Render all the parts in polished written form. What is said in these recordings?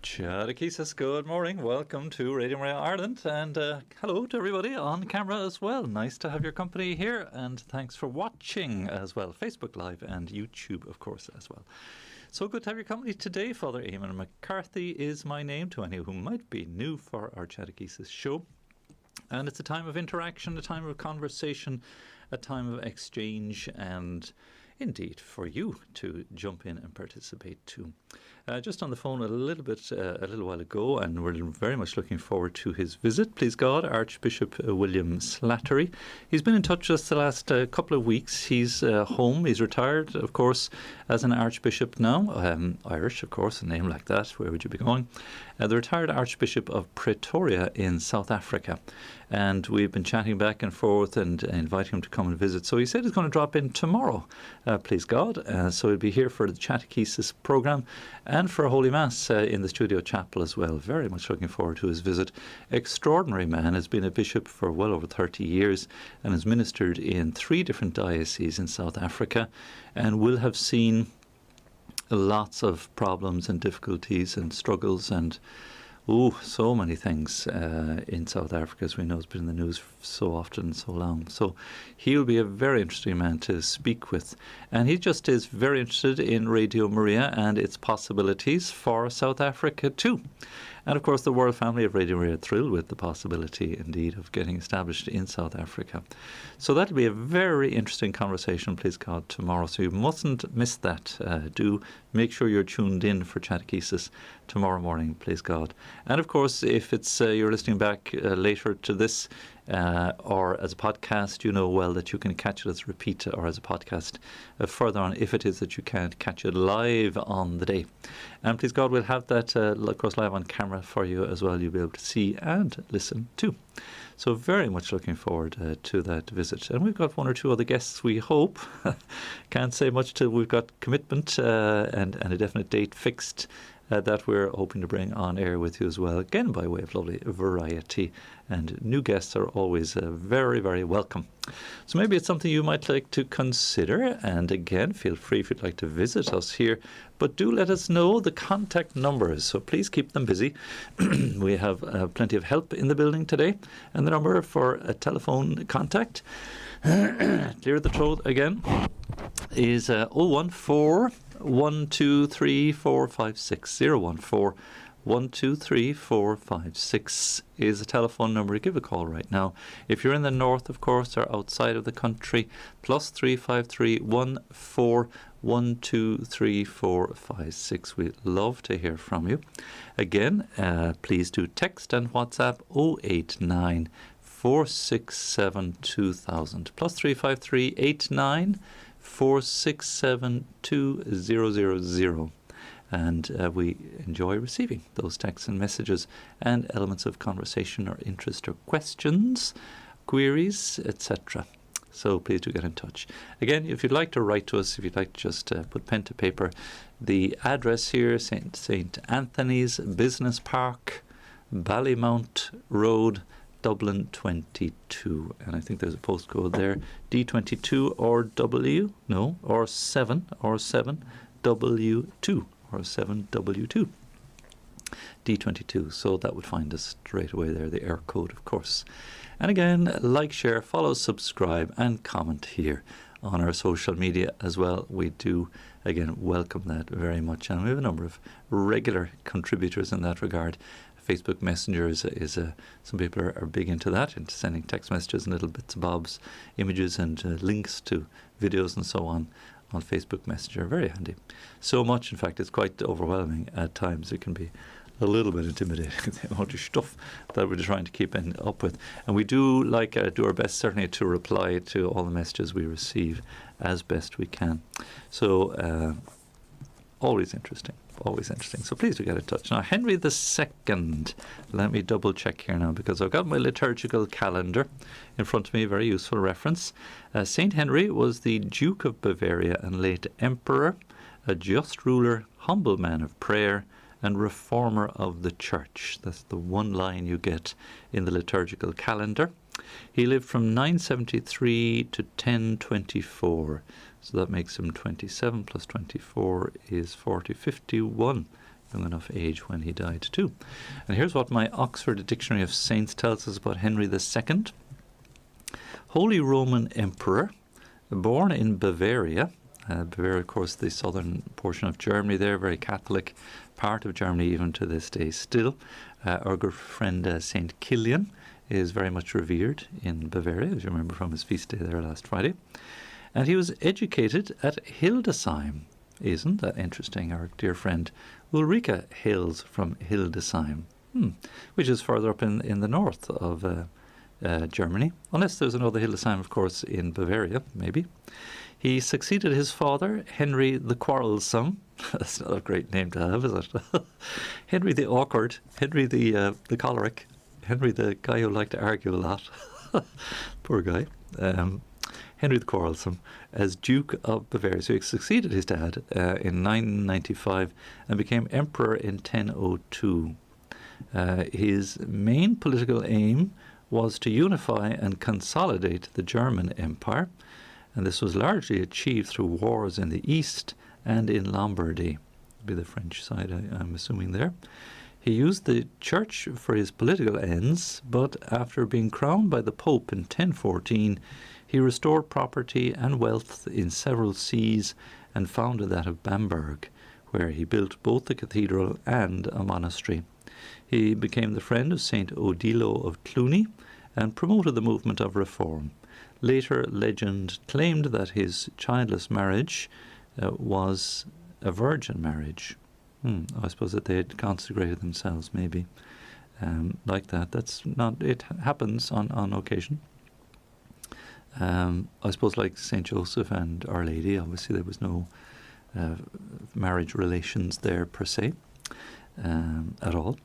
Chatechesis, good morning. Welcome to Radio Maria Ireland, and hello to everybody on camera as well. Nice to have your company here, and thanks for watching as well. Facebook Live and YouTube, of course, as well. So good to have your company today. Father Eamonn McCarthy is my name, to any who might be new for our Chatechesis show. And it's a time of interaction, a time of conversation, a time of exchange, and indeed for you to jump in and participate too. Just on the phone a little while ago, and we're very much looking forward to his visit, please God, Archbishop William Slattery. He's been in touch with us the last couple of weeks. He's home. He's retired, of course, as an archbishop now. Irish, of course, a name like that. Where would you be going? The retired Archbishop of Pretoria in South Africa. And we've been chatting back and forth and inviting him to come and visit. So he said he's going to drop in tomorrow, please God. So he'll be here for the Chatechesis programme and for a Holy Mass in the Studio Chapel as well. Very much looking forward to his visit. Extraordinary man, has been a bishop for well over 30 years and has ministered in 3 different dioceses in South Africa, and will have seen lots of problems and difficulties and struggles and so many things in South Africa, as we know. It's been in the news so often and so long. So he'll be a very interesting man to speak with. And he just is very interested in Radio Maria and its possibilities for South Africa too. And of course the World family of Radio Maria are thrilled with the possibility indeed of getting established in South Africa. So that'll be a very interesting conversation, please God, tomorrow. So you mustn't miss that. Do make sure you're tuned in for Chatechesis tomorrow morning, please God. And of course, if it's you're listening back later to this or as a podcast, you know well that you can catch it as a repeat or as a podcast further on, if it is that you can't catch it live on the day. And please God, we'll have that, of course, live on camera for you as well. You'll be able to see and listen too. So very much looking forward to that visit. And we've got 1 or 2 other guests, we hope. Can't say much till we've got commitment and a definite date fixed that we're hoping to bring on air with you as well, again by way of lovely variety. And new guests are always very, very welcome. So maybe it's something you might like to consider. And again, feel free if you'd like to visit us here. But do let us know the contact numbers. So please keep them busy. We have plenty of help in the building today. And the number for a telephone contact, clear the throat again, is 014 123 456 014 123 456 is a telephone number to give a call right now. If you're in the north, of course, or outside of the country, plus 353 14 123 456. We'd love to hear from you. Again, please do text and WhatsApp 089 467 2000 plus 353 89 467 2000. And we enjoy receiving those texts and messages and elements of conversation or interest or questions, queries, etc. So please do get in touch. Again, if you'd like to write to us, if you'd like to just put pen to paper, the address here, St. Anthony's Business Park, Ballymount Road, Dublin 22. And I think there's a postcode there, D22 or W, no, or 7 or 7W2. Or 7W2, D22. So that would find us straight away there, the air code, of course. And again, like, share, follow, subscribe, and comment here on our social media as well. We do, again, welcome that very much. And we have a number of regular contributors in that regard. Facebook Messenger is some people are big into that, into sending text messages and little bits and bobs, images and links to videos and so on Facebook Messenger. Very handy. So much, in fact, it's quite overwhelming at times. It can be a little bit intimidating, the amount of stuff that we're trying to keep up with. And we do do our best, certainly, to reply to all the messages we receive as best we can. So always interesting. So please do get in touch. Now, Henry II, let me double check here now, because I've got my liturgical calendar in front of me, very useful reference. Saint Henry was the Duke of Bavaria and late Emperor, a just ruler, humble man of prayer, and reformer of the Church. That's the one line you get in the liturgical calendar. He lived from 973 to 1024. So that makes him 27 plus 24 is 40, 51. Young enough age when he died too. And here's what my Oxford Dictionary of Saints tells us about Henry II. Holy Roman Emperor, born in Bavaria. Bavaria, of course, the southern portion of Germany there, very Catholic part of Germany even to this day still. Our good friend St. Kilian is very much revered in Bavaria, as you remember from his feast day there last Friday. And he was educated at Hildesheim. Isn't that interesting? Our dear friend Ulrika hails from Hildesheim, which is further up in the north of Germany, unless there's another Hildesheim, of course, in Bavaria, maybe. He succeeded his father, Henry the Quarrelsome. That's not a great name to have, is it? Henry the Awkward, Henry the Choleric, Henry the guy who liked to argue a lot. Poor guy. Henry the Quarrelsome, as Duke of Bavaria. So he succeeded his dad in 995 and became emperor in 1002. His main political aim was to unify and consolidate the German Empire, and this was largely achieved through wars in the east and in Lombardy. Would be the French side, I'm assuming there. He used the church for his political ends, but after being crowned by the Pope in 1014, he restored property and wealth in several sees and founded that of Bamberg, where he built both the cathedral and a monastery. He became the friend of St. Odilo of Cluny and promoted the movement of reform. Later legend claimed that his childless marriage was a virgin marriage. I suppose that they had consecrated themselves, maybe, like that. That's not. It happens on occasion. I suppose like Saint Joseph and Our Lady. Obviously, there was no marriage relations there per se at all,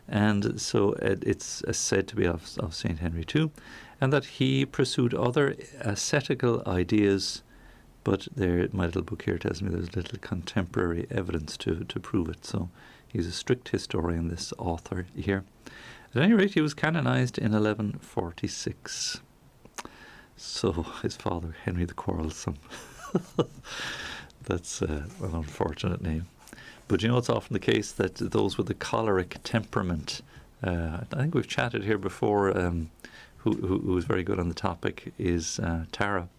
and so it's said to be of Saint Henry too, and that he pursued other ascetical ideas. But there, my little book here tells me there's little contemporary evidence to prove it. So he's a strict historian, this author here. At any rate, he was canonized in 1146. So his father, Henry the Quarrelsome. That's an unfortunate name. But you know, it's often the case that those with the choleric temperament, I think we've chatted here before, who is very good on the topic is Tara.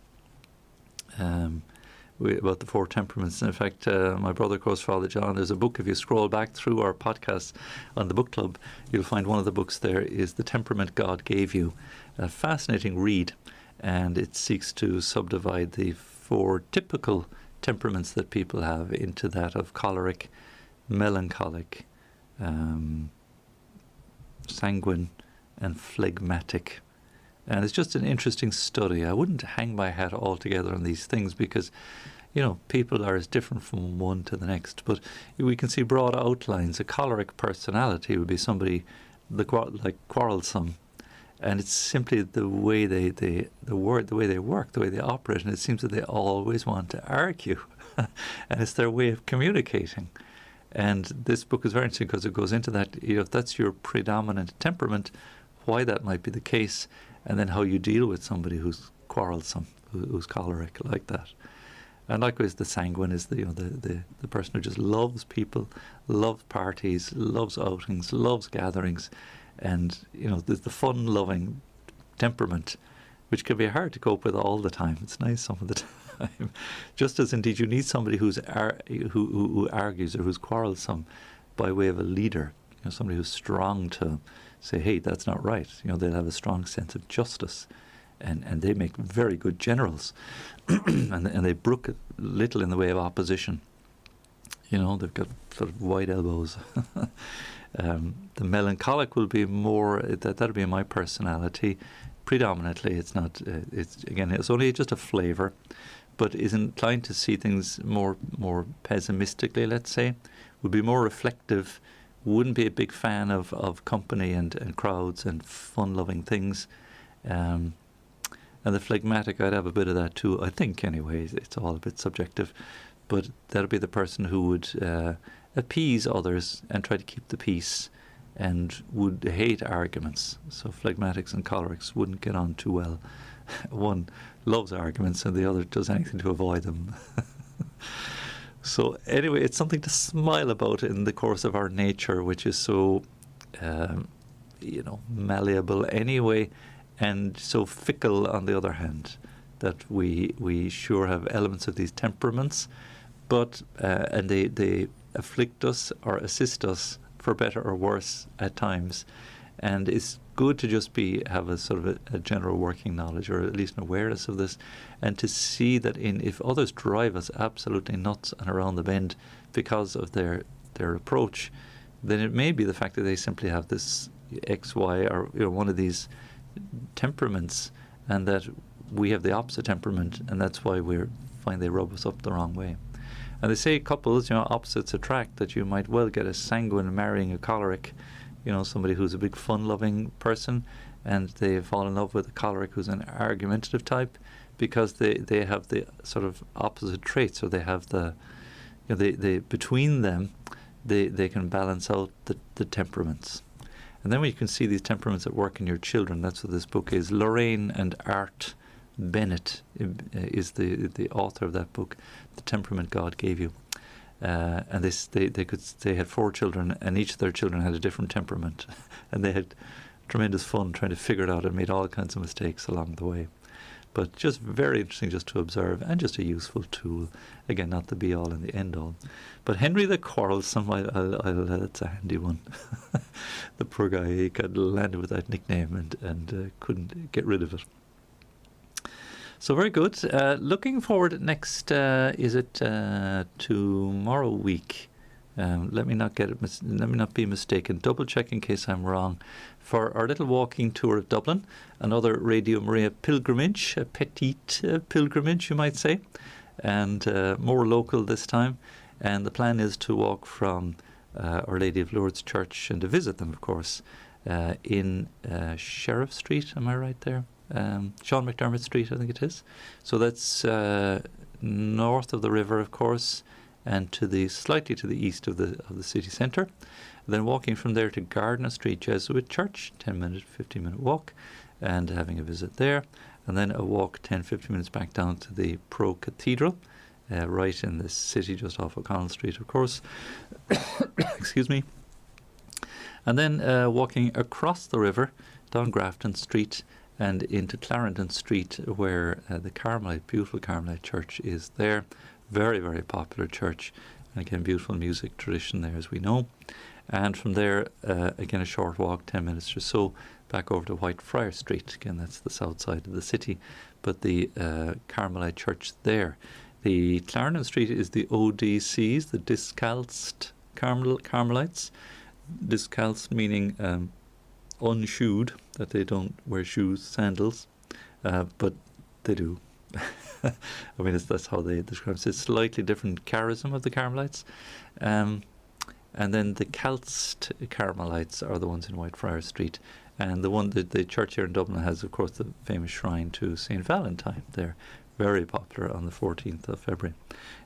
About the four temperaments. In fact, my brother, of course, Father John, there's a book, if you scroll back through our podcast on the book club, you'll find one of the books there is The Temperament God Gave You. A fascinating read, and it seeks to subdivide the four typical temperaments that people have into that of choleric, melancholic, sanguine, and phlegmatic. And it's just an interesting study. I wouldn't hang my hat altogether on these things because, you know, people are as different from one to the next. But we can see broad outlines. A choleric personality would be somebody like quarrelsome, and it's simply the way the way they work, the way they operate, and it seems that they always want to argue, and it's their way of communicating. And this book is very interesting because it goes into that. You know, if that's your predominant temperament, why that might be the case. And then how you deal with somebody who's quarrelsome, who's choleric like that. And likewise, the sanguine is the person who just loves people, loves parties, loves outings, loves gatherings, and you know, there's the fun-loving temperament, which can be hard to cope with all the time. It's nice some of the time, just as indeed you need somebody who argues or who's quarrelsome by way of a leader. You know, somebody who's strong to say, hey, that's not right. You know, they'll have a strong sense of justice, and they make very good generals, and they brook little in the way of opposition. You know, they've got sort of wide elbows. The melancholic will be more, that'll be my personality. Predominantly, it's not, it's only just a flavour, but is inclined to see things more pessimistically, let's say, would be more reflective, wouldn't be a big fan of company and crowds and fun-loving things. And the phlegmatic, I'd have a bit of that too, I think, anyway. It's all a bit subjective. But that'll be the person who would appease others and try to keep the peace and would hate arguments. So phlegmatics and cholerics wouldn't get on too well one loves arguments and the other does anything to avoid them. So anyway, it's something to smile about in the course of our nature, which is so, malleable anyway, and so fickle on the other hand, that we sure have elements of these temperaments, but and they afflict us or assist us for better or worse at times, and it's good to just have a sort of a general working knowledge, or at least an awareness of this, and to see that if others drive us absolutely nuts and around the bend because of their approach, then it may be the fact that they simply have this X, Y, or one of these temperaments, and that we have the opposite temperament, and that's why we find they rub us up the wrong way. And they say couples, opposites attract, that you might well get a sanguine marrying a choleric, somebody who's a big fun-loving person, and they fall in love with a choleric who's an argumentative type, because they have the sort of opposite traits, or they have they between them, they can balance out the temperaments. And then when you can see these temperaments at work in your children, that's what this book is. Lorraine and Art Bennett is the author of that book, The Temperament God Gave You. And they had 4 children, and each of their children had a different temperament, and they had tremendous fun trying to figure it out, and made all kinds of mistakes along the way. But just very interesting just to observe, and just a useful tool. Again, not the be all and the end all. But Henry the Quarrelsome, that's a handy one. The poor guy, he got landed with that nickname and couldn't get rid of it. So very good. Looking forward next, is it tomorrow week? Let me not be mistaken. Double check in case I'm wrong. For our little walking tour of Dublin, another Radio Maria pilgrimage, a petite pilgrimage, you might say, and more local this time. And the plan is to walk from Our Lady of Lourdes Church, and to visit them, of course, in Sheriff Street. Am I right there? Sean McDermott Street, I think it is. So that's north of the river, of course, and slightly to the east of the city centre. Then walking from there to Gardner Street Jesuit Church, 15-minute walk, and having a visit there. And then a walk 10-15 minutes back down to the Pro Cathedral, right in the city, just off O'Connell Street, of course. Excuse me. And then walking across the river down Grafton Street and into Clarendon Street, where the beautiful Carmelite church is there. Very, very popular church. And again, beautiful music tradition there, as we know. And from there, again, a short walk, 10 minutes or so, back over to Whitefriars Street. Again, that's the south side of the city. But the Carmelite church there. The Clarendon Street is the ODCs, the Discalced Carmelites. Discalced meaning unshoed, that they don't wear shoes, sandals, but they do. I mean, that's how they describe it. It's a slightly different charism of the Carmelites. And then the Calced Carmelites are the ones in Whitefriars Street. And the church here in Dublin has, of course, the famous shrine to St. Valentine. They're very popular on the 14th of February.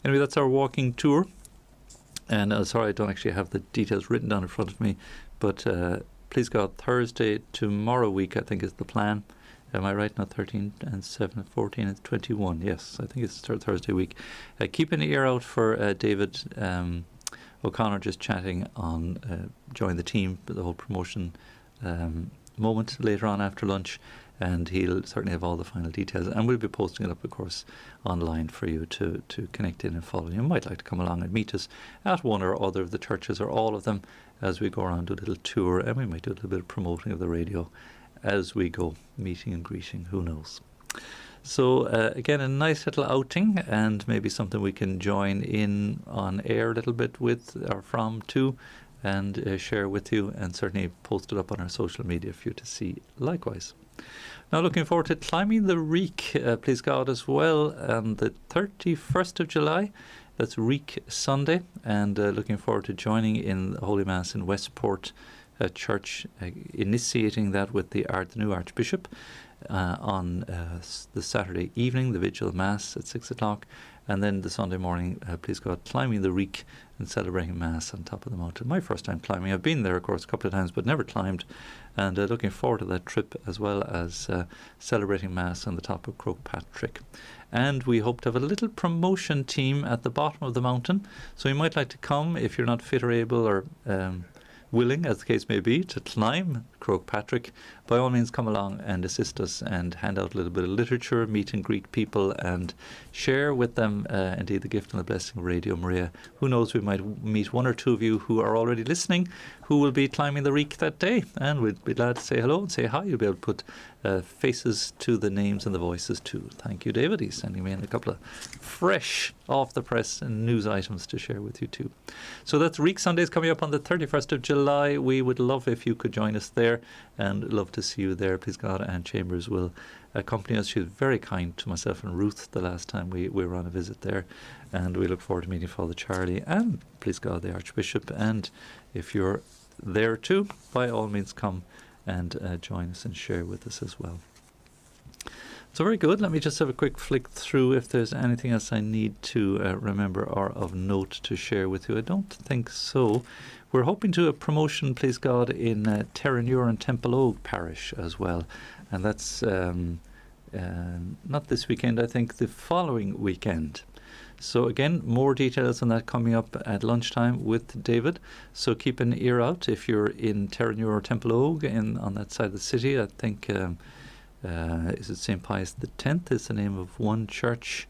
Anyway, that's our walking tour. And sorry, I don't actually have the details written down in front of me, but please God, Thursday, tomorrow week, I think is the plan. Am I right? Not 13 and 7, 14 and 21. Yes, I think it's Thursday week. Keep an ear out for David O'Connor just chatting on join the team, the whole promotion moment later on after lunch, and he'll certainly have all the final details, and we'll be posting it up, of course, online for you to connect in and follow. You might like to come along and meet us at one or other of the churches, or all of them, as we go around, do a little tour, and we might do a little bit of promoting of the radio as we go, meeting and greeting, who knows. So again, a nice little outing, and maybe something we can join in on air a little bit with, or from too, and share with you, and certainly post it up on our social media for you to see likewise. Now looking forward to climbing the Reek, please God, as well, on the 31st of July. That's Reek Sunday, and looking forward to joining in the Holy Mass in Westport Church, initiating that with the new Archbishop, on the Saturday evening, the Vigil Mass at 6 o'clock, and then the Sunday morning, please God, climbing the Reek and celebrating Mass on top of the mountain. My first time climbing. I've been there, of course, a couple of times, but never climbed, and looking forward to that trip, as well as celebrating Mass on the top of Croagh-Patrick. And we hope to have a little promotion team at the bottom of the mountain, so you might like to come if you're not fit or able or willing, as the case may be, to climb Croagh-Patrick. By all means, come along and assist us and hand out a little bit of literature, meet and greet people, and share with them indeed the gift and the blessing of Radio Maria. Who knows, we might meet one or two of you who are already listening who will be climbing the Reek that day, and we'd be glad to say hello and say hi. You'll be able to put faces to the names and the voices too. Thank you, David. He's sending me in a couple of fresh off the press news items to share with you too. So that's Reek Sundays coming up on the 31st of July. We would love if you could join us there, and love to see you there. Please God, Anne Chambers will accompany us. She was very kind to myself and Ruth the last time we were on a visit there, and we look forward to meeting Father Charlie and, please God, the Archbishop. And if you're there too, by all means come and join us and share with us as well. So very good. Let me just have a quick flick through if there's anything else I need to remember or of note to share with you. I don't think so. We're hoping to a promotion, please God, in Terranure and Temple Ogue Parish as well. And that's not this weekend, I think the following weekend. So again, more details on that coming up at lunchtime with David. So keep an ear out if you're in Terranure or Temple Ogue on that side of the city. I think, is it St. Pius X is the name of one church.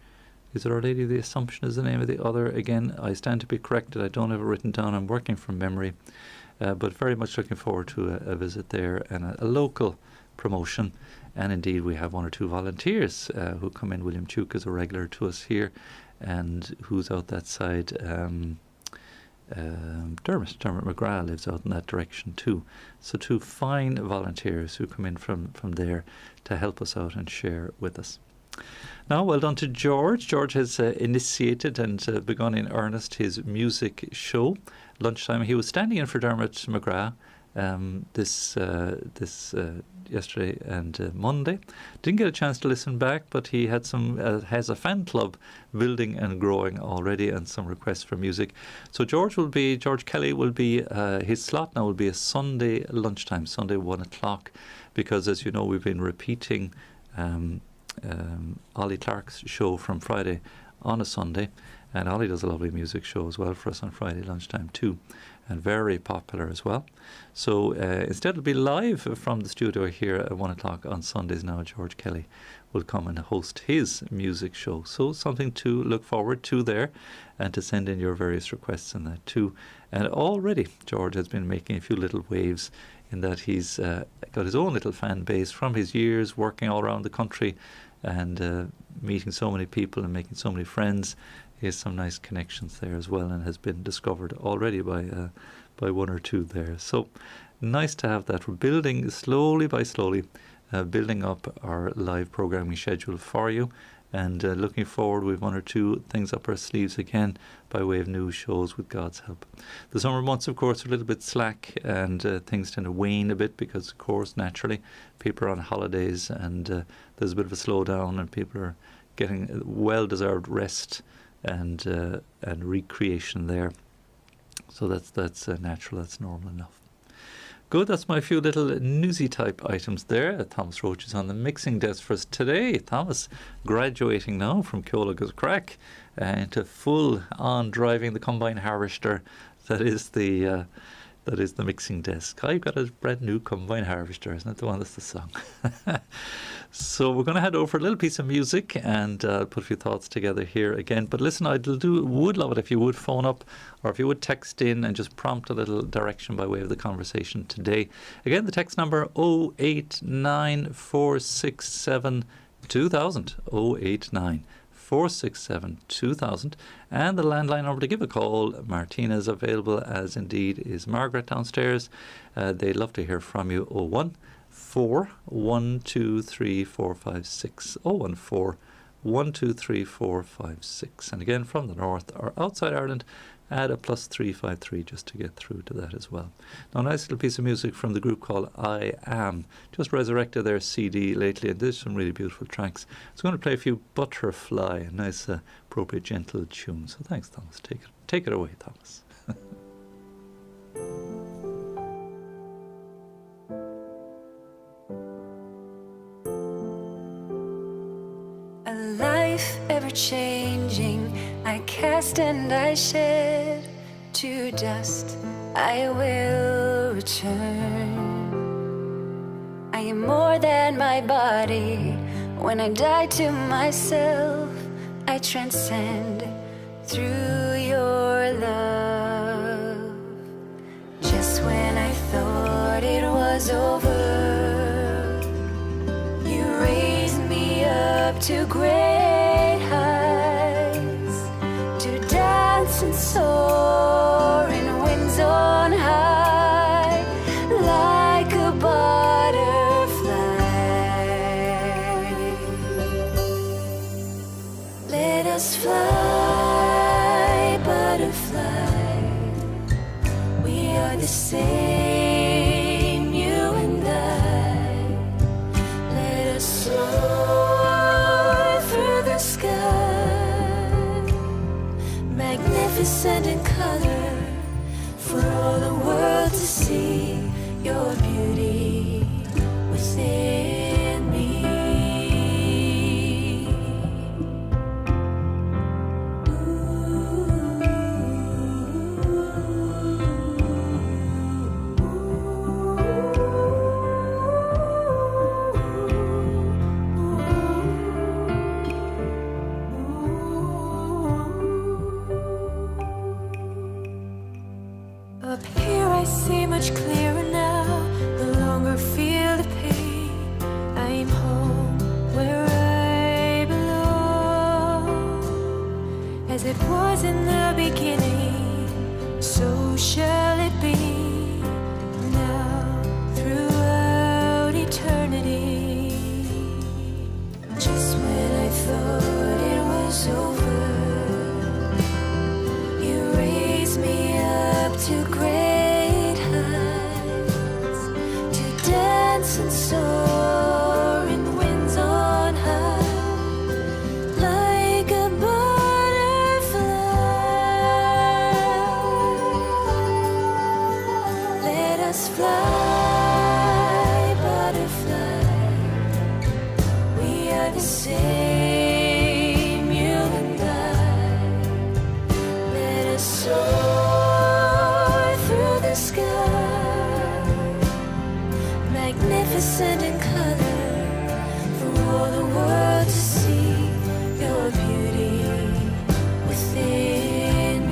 Is it Our Lady of the Assumption is the name of the other? Again, I stand to be corrected. I don't have it written down. I'm working from memory. But very much looking forward to a visit there and a local promotion. And indeed, we have one or two volunteers who come in. William Tuke is a regular to us here, and who's out that side. Dermot McGrath lives out in that direction too. So two fine volunteers who come in from there to help us out and share with us. Now, well done to George. George has initiated and begun in earnest his music show. Lunchtime, he was standing in for Dermot McGrath this yesterday and Monday. Didn't get a chance to listen back, but he had has a fan club building and growing already, and some requests for music. So George Kelly will be his slot now will be a Sunday lunchtime, Sunday 1 o'clock, because as you know we've been repeating Ollie Clark's show from Friday on a Sunday, and Ollie does a lovely music show as well for us on Friday lunchtime too, and very popular as well. So instead it'll be live from the studio here at 1 o'clock on Sundays now. George Kelly will come and host his music show. So something to look forward to there, and to send in your various requests in that too. And already George has been making a few little waves in that he's got his own little fan base from his years working all around the country and meeting so many people and making so many friends. He has some nice connections there as well, and has been discovered already by one or two there. So nice to have that. We're building slowly by slowly, building up our live programming schedule for you, and looking forward with one or two things up our sleeves again by way of new shows with God's help. The summer months, of course, are a little bit slack, and things tend to wane a bit because, of course, naturally, people are on holidays, and there's a bit of a slowdown, and people are getting well-deserved rest and recreation there. So that's natural, that's normal enough. Good, that's my few little newsy type items there. Thomas Roach is on the mixing desk for us today. Thomas graduating now from Ceolagus Crack into full on driving the combine harvester that is the mixing desk. I've got a brand new combine harvester, isn't it? The one that's the song. So we're going to head over for a little piece of music and put a few thoughts together here again. But listen, would love it if you would phone up or if you would text in and just prompt a little direction by way of the conversation today. Again, the text number 089 467 2000, 089 467 2000, and the landline number to give a call. Martina is available, as indeed is Margaret downstairs. They'd love to hear from you. 014-123-456, 014-123-456. And again, from the north or outside Ireland, add a +353 just to get through to that as well. Now, a nice little piece of music from the group called I Am. Just resurrected their CD lately, and there's some really beautiful tracks. So I'm going to play a few Butterfly, a nice, appropriate, gentle tune. So thanks, Thomas. Take it away, Thomas. A life ever-changing, I cast and I shed. To dust I will return. I am more than my body. When I die to myself, I transcend through your love. Just when I thought it was over, you raised me up to great heights, to dance and soar in winds on high, like a butterfly. Let us fly, butterfly. We are the same, you and I. Let us soar through the sky, magnificent in color, for all the world to see your beauty within me. Up here I see much clearer now, no longer feel the pain. I am home where I belong. As it was in the beginning, so shall it be now throughout eternity. Just when I thought it was over, you raised me up to great heights, to dance and soar in winds on high, like a butterfly. Let us fly, butterfly. We are the same, you and I. Let us soar through the sky, magnificent in color, for all the world to see your beauty within me.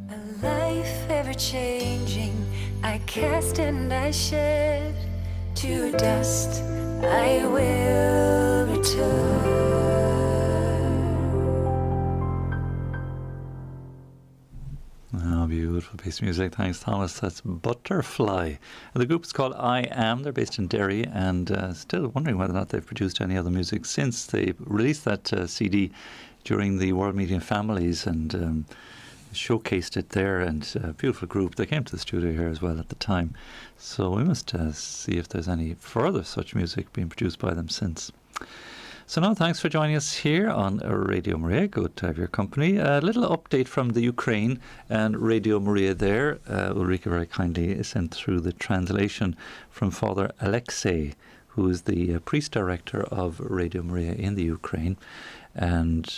A life ever-changing, I cast and I shed. To dust I will return. Oh, beautiful piece of music. Thanks, Thomas. That's Butterfly. And the group is called I Am. They're based in Derry, and still wondering whether or not they've produced any other music since they released that CD during the World Media Families, and showcased it there. And beautiful group. They came to the studio here as well at the time. So we must see if there's any further such music being produced by them since. So now, thanks for joining us here on Radio Maria. Good to have your company. A little update from the Ukraine and Radio Maria there. Ulrika very kindly sent through the translation from Father Alexei, who is the priest director of Radio Maria in the Ukraine. And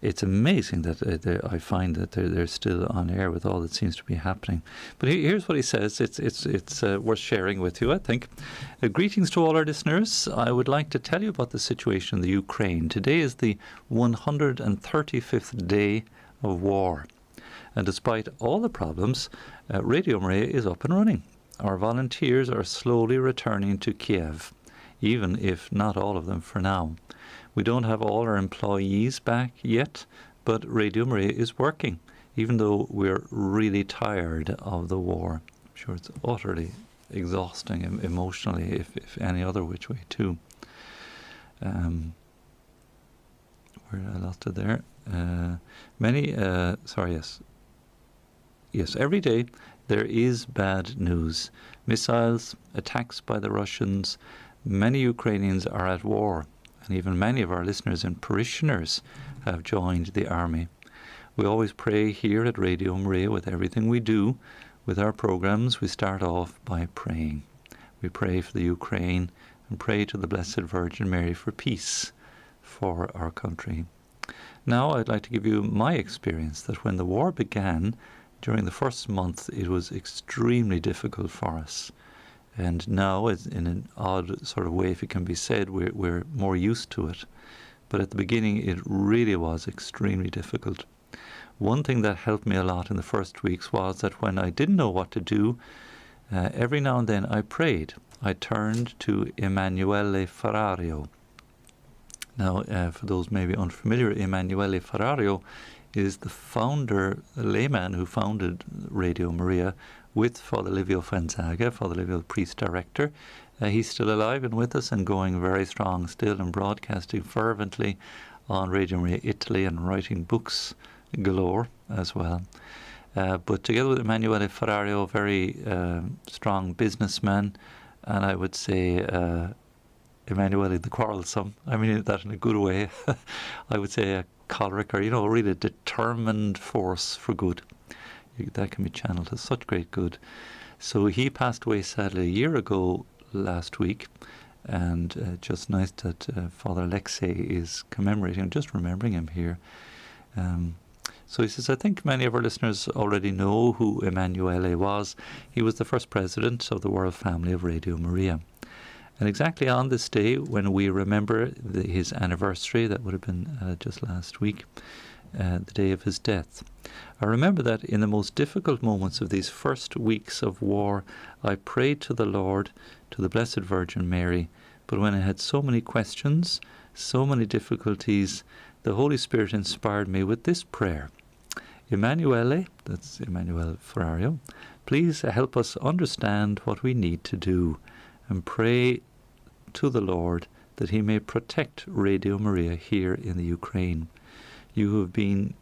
it's amazing that I find that they're still on air with all that seems to be happening. But here's what he says. It's worth sharing with you, I think. Greetings to all our listeners. I would like to tell you about the situation in the Ukraine. Today is the 135th day of war. And despite all the problems, Radio Maria is up and running. Our volunteers are slowly returning to Kiev, even if not all of them for now. We don't have all our employees back yet, but Radio Maria is working, even though we're really tired of the war. I'm sure it's utterly exhausting emotionally, if any other which way too. Where I lost it there. Yes, every day there is bad news. Missiles, attacks by the Russians. Many Ukrainians are at war, and even many of our listeners and parishioners have joined the army. We always pray here at Radio Maria with everything we do. With our programs, we start off by praying. We pray for the Ukraine and pray to the Blessed Virgin Mary for peace for our country. Now I'd like to give you my experience that when the war began, during the first month it was extremely difficult for us. And now, in an odd sort of way, if it can be said, we're more used to it. But at the beginning it really was extremely difficult. One thing that helped me a lot in the first weeks was that when I didn't know what to do, every now and then I prayed. I turned to Emanuele Ferrario. Now, for those maybe unfamiliar, Emanuele Ferrario is the founder, a layman who founded Radio Maria with Father Livio Fanzaga, Father Livio, priest director. He's still alive and with us and going very strong still and broadcasting fervently on Radio Maria Italy and writing books galore as well. But together with Emanuele Ferrario, very strong businessman, and I would say Emanuele the quarrelsome. I mean that in a good way. I would say a choleric, or really a determined force for good. That can be channeled to such great good. So he passed away sadly a year ago last week, and just nice that Father Alexei is commemorating, just remembering him here. So he says, I think many of our listeners already know who Emanuele was. He was the first president of the World Family of Radio Maria. And exactly on this day, when we remember his anniversary, that would have been just last week, the day of his death, I remember that in the most difficult moments of these first weeks of war, I prayed to the Lord, to the Blessed Virgin Mary, but when I had so many questions, so many difficulties, the Holy Spirit inspired me with this prayer. Emanuele, that's Emanuele Ferrario, please help us understand what we need to do, and pray to the Lord that he may protect Radio Maria here in the Ukraine. You have been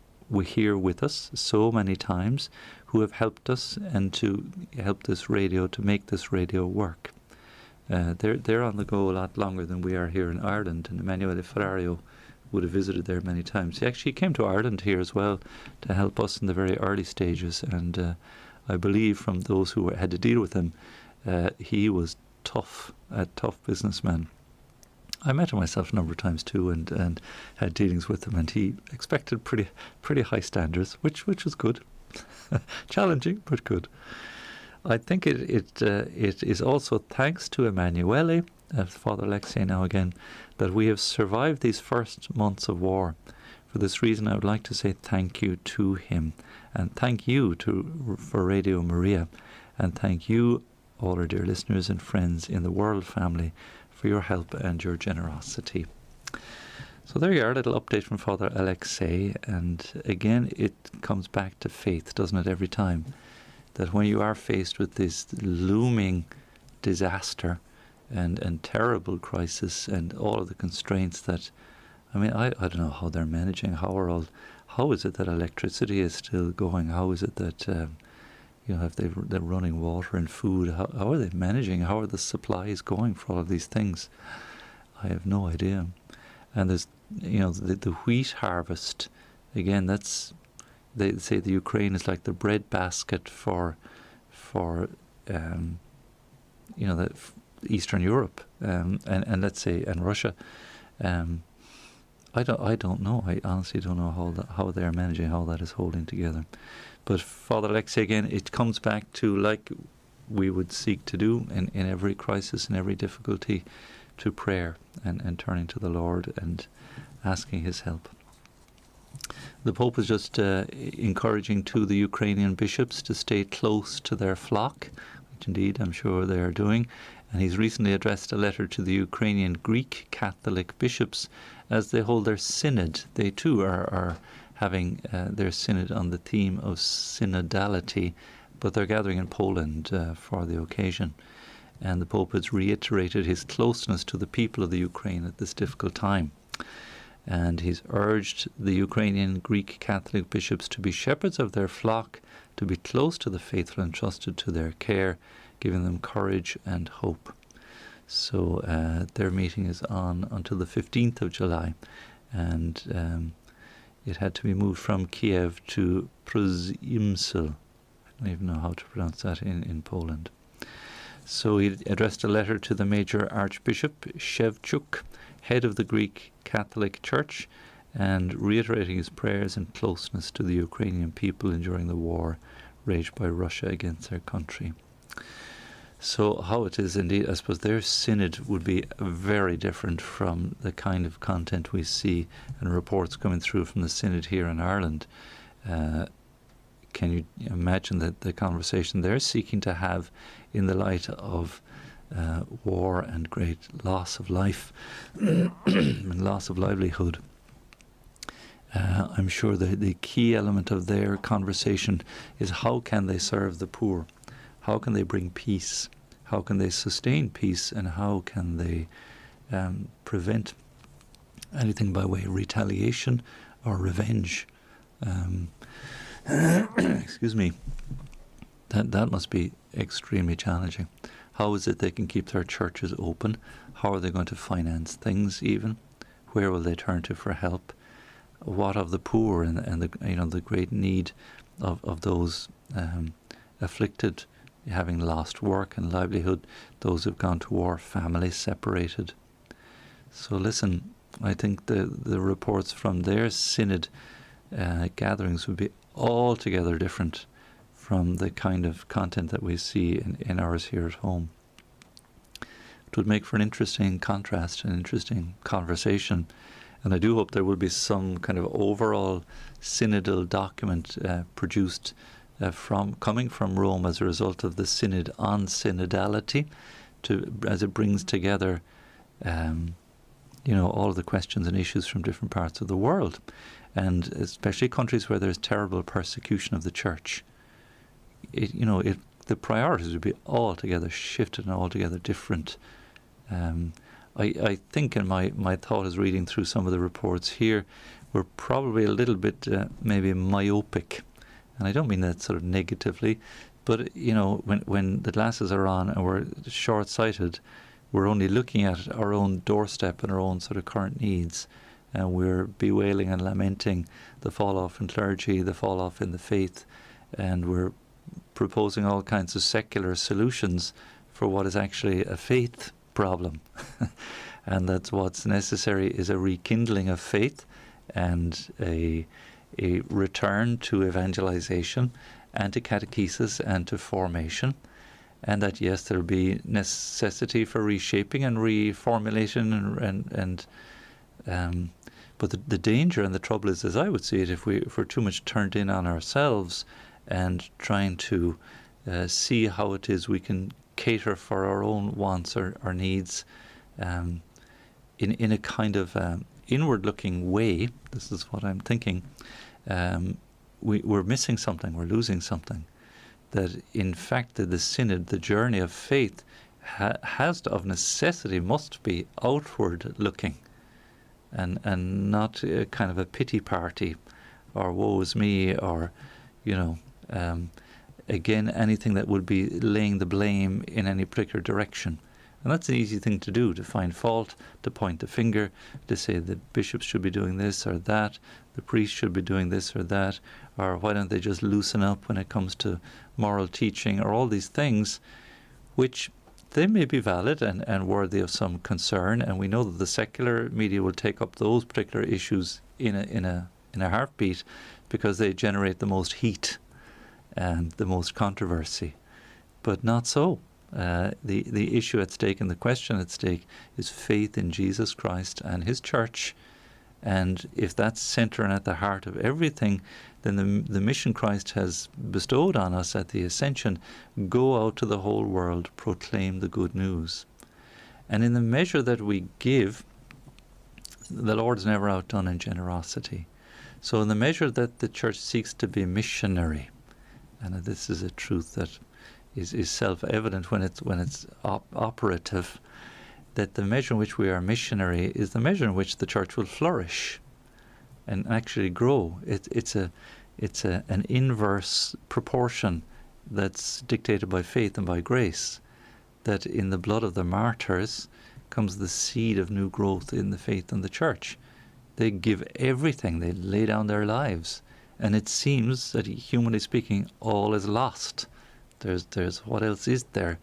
here with us so many times, who have helped us and to help this radio, to make this radio work. They're on the go a lot longer than we are here in Ireland, and Emanuele Ferrario would have visited there many times. He actually came to Ireland here as well to help us in the very early stages, and I believe from those who had to deal with him, he was a tough businessman. I met him myself a number of times too, and had dealings with him, and he expected pretty high standards, which was good. Challenging, but good. I think it is also thanks to Emanuele, Father Alexei now again, that we have survived these first months of war. For this reason, I would like to say thank you to him, and thank you for Radio Maria, and thank you, all our dear listeners and friends in the World Family, for your help and your generosity. So there you are, a little update from Father Alexei, and again it comes back to faith, doesn't it, every time, that when you are faced with this looming disaster and terrible crisis and all of the constraints that, I mean, I don't know how they're managing, how is it that electricity is still going, how is it that if they're running water and food, how are they managing? How are the supplies going for all of these things? I have no idea. And there's, the wheat harvest. Again, they say the Ukraine is like the breadbasket for the Eastern Europe and let's say and Russia. I don't know. I honestly don't know how they're managing, how that is holding together. But Father Alexei, again, it comes back to, like we would seek to do in every crisis and every difficulty, to prayer and turning to the Lord and asking his help. The Pope is just encouraging the Ukrainian bishops to stay close to their flock. We which indeed I'm sure they are doing. And he's recently addressed a letter to the Ukrainian Greek Catholic bishops as they hold their synod. They too are having their synod on the theme of synodality, but they're gathering in Poland for the occasion. And the Pope has reiterated his closeness to the people of the Ukraine at this difficult time. And he's urged the Ukrainian Greek Catholic bishops to be shepherds of their flock, to be close to the faithful entrusted to their care, giving them courage and hope. So their meeting is on until the 15th of July, and it had to be moved from Kiev to Przemysl. I don't even know how to pronounce that in Poland. So he addressed a letter to the Major Archbishop Shevchuk, head of the Greek Catholic Church, and reiterating his prayers and closeness to the Ukrainian people enduring the war waged by Russia against their country. So how it is indeed, I suppose their synod would be very different from the kind of content we see and reports coming through from the synod here in Ireland. Can you imagine the conversation they're seeking to have in the light of war and great loss of life and loss of livelihood? I'm sure the key element of their conversation is how can they serve the poor? How can they bring peace? How can they sustain peace? And how can they prevent anything by way of retaliation or revenge? Excuse me. That must be extremely challenging. How is it they can keep their churches open? How are they going to finance things even? Where will they turn to for help? What of the poor and the great need of those afflicted, having lost work and livelihood, those who've gone to war, families separated. So listen, I think the reports from their synod gatherings would be altogether different from the kind of content that we see in ours here at home. It would make for an interesting contrast, an interesting conversation, and I do hope there will be some kind of overall synodal document produced coming from Rome as a result of the synod on synodality, as it brings together all of the questions and issues from different parts of the world, and especially countries where there's terrible persecution of the church. The priorities would be altogether shifted and altogether different. I think, and my thought is reading through some of the reports here, we're probably a little bit maybe myopic, and I don't mean that sort of negatively, but when the glasses are on and we're short-sighted, we're only looking at our own doorstep and our own sort of current needs, and we're bewailing and lamenting the fall-off in clergy, the fall-off in the faith, and we're proposing all kinds of secular solutions for what is actually a faith problem. And that's what's necessary is a rekindling of faith and a return to evangelization and to catechesis and to formation. And that, yes, there'll be necessity for reshaping and reformulation but the danger and the trouble is, as I would see it, if we're too much turned in on ourselves and trying to see how it is we can cater for our own wants or needs in a kind of inward-looking way. This is what I'm thinking. We're missing something. We're losing something. That in fact the synod, the journey of faith, has to, of necessity, must be outward-looking, and not kind of a pity party, or woe is me, or again, anything that would be laying the blame in any particular direction. And that's an easy thing to do, to find fault, to point the finger, to say that bishops should be doing this or that, the priests should be doing this or that, or why don't they just loosen up when it comes to moral teaching, or all these things, which they may be valid and worthy of some concern, and we know that the secular media will take up those particular issues in a heartbeat, because they generate the most heat and the most controversy. But not so. The issue at stake and the question at stake is faith in Jesus Christ and His church, And if that's centre and at the heart of everything, then the mission Christ has bestowed on us at the Ascension, go out to the whole world, proclaim the good news. And in the measure that we give, the Lord is never outdone in generosity. So in the measure that the Church seeks to be missionary, and this is a truth that is self-evident when it's operative, that the measure in which we are missionary is the measure in which the Church will flourish and actually grow. It's an inverse proportion that's dictated by faith and by grace, that in the blood of the martyrs comes the seed of new growth in the faith and the Church. They give everything, they lay down their lives, and it seems that, humanly speaking, all is lost. There's what else is there?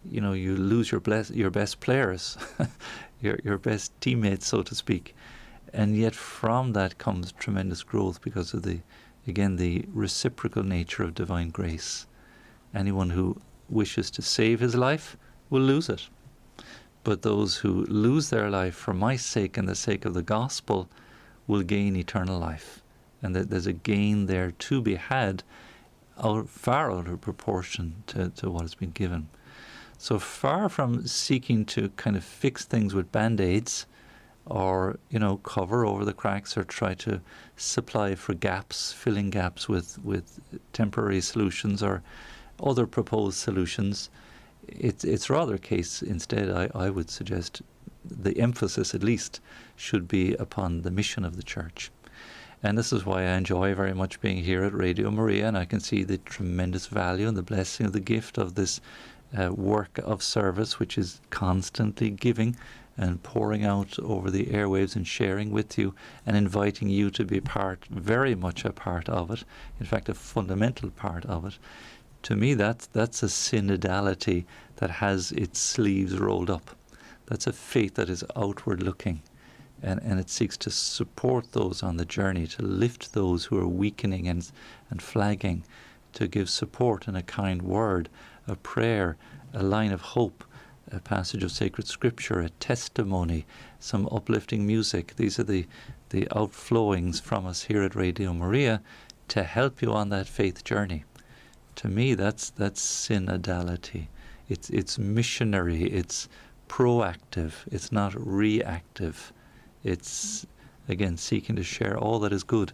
You know, you lose your best players, your best teammates, so to speak, and yet from that comes tremendous growth because of the reciprocal nature of divine grace. Anyone who wishes to save his life will lose it, but those who lose their life for my sake and the sake of the gospel will gain eternal life, and that there's a gain there to be had far out of proportion to what has been given. So far from seeking to kind of fix things with band-aids, or cover over the cracks, or try to supply for gaps, filling gaps with temporary solutions or other proposed solutions, it's rather a case instead, I would suggest, the emphasis at least should be upon the mission of the Church. And this is why I enjoy very much being here at Radio Maria, and I can see the tremendous value and the blessing of the gift of this work of service, which is constantly giving and pouring out over the airwaves and sharing with you and inviting you to be very much a part of it, in fact a fundamental part of it. To me, that's a synodality that has its sleeves rolled up. That's a faith that is outward looking, and it seeks to support those on the journey, to lift those who are weakening and flagging, to give support in a kind word, a prayer, a line of hope, a passage of sacred scripture, a testimony, some uplifting music. These are the outflowings from us here at Radio Maria to help you on that faith journey. To me, that's synodality. It's missionary, it's proactive, it's not reactive. It's, again, seeking to share all that is good.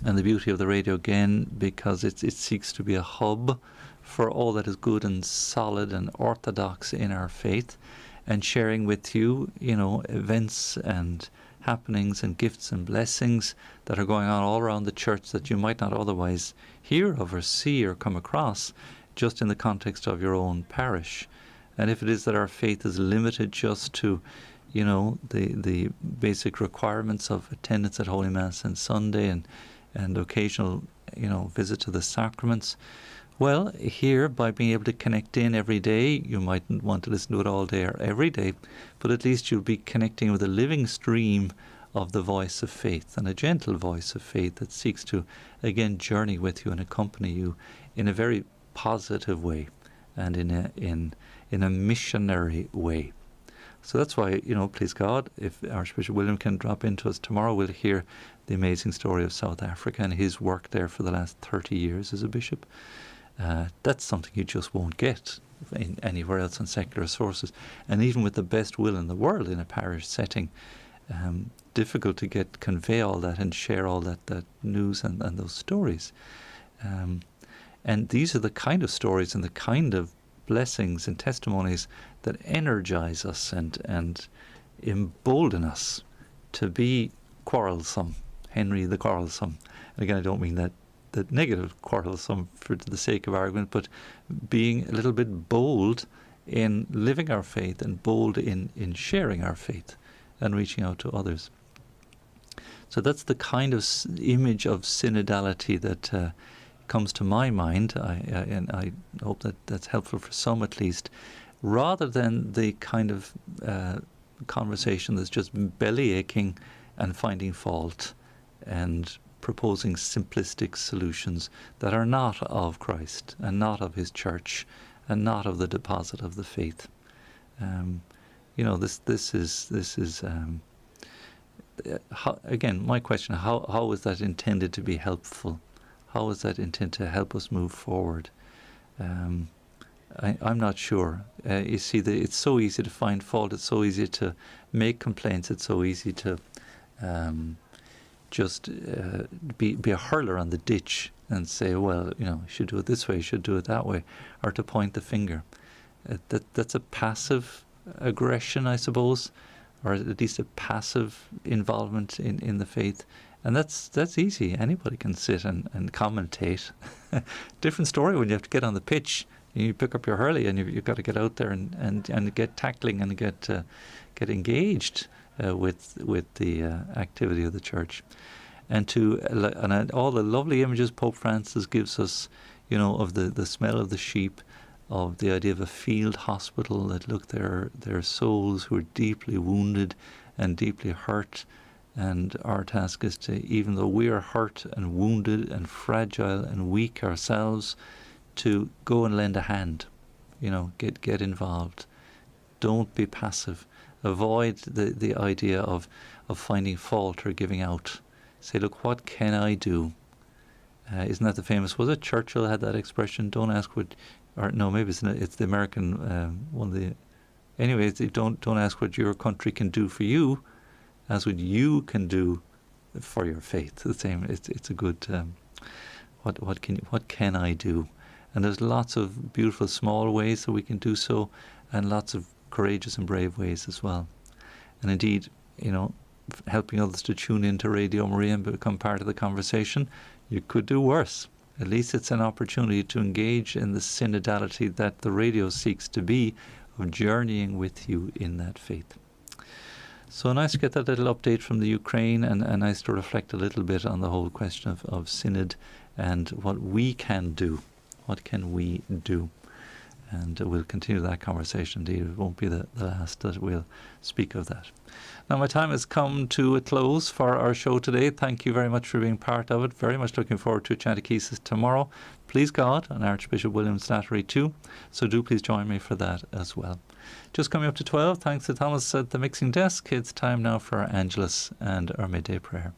And the beauty of the radio, again, because it seeks to be a hub for all that is good and solid and orthodox in our faith, and sharing with you, events and happenings and gifts and blessings that are going on all around the Church that you might not otherwise hear of or see or come across, just in the context of your own parish. And if it is that our faith is limited just to the basic requirements of attendance at Holy Mass and Sunday and occasional visit to the sacraments, well, here, by being able to connect in every day, you mightn't want to listen to it all day or every day, but at least you'll be connecting with a living stream of the voice of faith, and a gentle voice of faith that seeks to, again, journey with you and accompany you in a very positive way and in a missionary way. So that's why, please God, if Archbishop William can drop into us tomorrow, we'll hear the amazing story of South Africa and his work there for the last 30 years as a bishop. That's something you just won't get anywhere else on secular sources. And even with the best will in the world in a parish setting, difficult to convey all that and share all that news and those stories. And these are the kind of stories and the kind of blessings and testimonies that energize us and embolden us to be quarrelsome, Henry the Quarrelsome. And again, I don't mean that negative quarrelsome for the sake of argument, but being a little bit bold in living our faith and bold in sharing our faith and reaching out to others. So that's the kind of image of synodality that comes to my mind, and I hope that's helpful for some at least, rather than the kind of conversation that's just belly aching and finding fault and proposing simplistic solutions that are not of Christ and not of his Church and not of the deposit of the faith. This is again, my question: how is that intended to be helpful? How is that intended to help us move forward? I'm not sure. You see, it's so easy to find fault. It's so easy to make complaints. It's so easy to just be a hurler on the ditch and say, well, you should do it this way, you should do it that way, or to point the finger. That's a passive aggression, I suppose, or at least a passive involvement in the faith. And that's easy. Anybody can sit and commentate. Different story when you have to get on the pitch. You pick up your hurley and you've got to get out there and get tackling and get engaged with the activity of the church. And all the lovely images Pope Francis gives us, of the smell of the sheep, of the idea of a field hospital, that look, there are souls who are deeply wounded and deeply hurt, and our task is to, even though we are hurt and wounded and fragile and weak ourselves, to go and lend a hand, get involved. Don't be passive. Avoid the idea of finding fault or giving out. Say, look, what can I do? Isn't that the famous, was it Churchill had that expression, don't ask what, or no, maybe it's the American one. Anyways, don't ask what your country can do for you, ask what you can do for your faith. The same. It's a good. What can I do? And there's lots of beautiful small ways that we can do so, and lots of courageous and brave ways as well. And indeed, helping others to tune into Radio Maria and become part of the conversation, you could do worse. At least it's an opportunity to engage in the synodality that the radio seeks to be, of journeying with you in that faith. So nice to get that little update from the Ukraine, and nice to reflect a little bit on the whole question of synod and what we can do. What can we do? And we'll continue that conversation. Indeed, it won't be the last that we'll speak of that. Now, my time has come to a close for our show today. Thank you very much for being part of it. Very much looking forward to Chatechesis tomorrow. Please God, and Archbishop William Slattery too. So do please join me for that as well. Just coming up to 12. Thanks to Thomas at the mixing desk. It's time now for our Angelus and our midday prayer.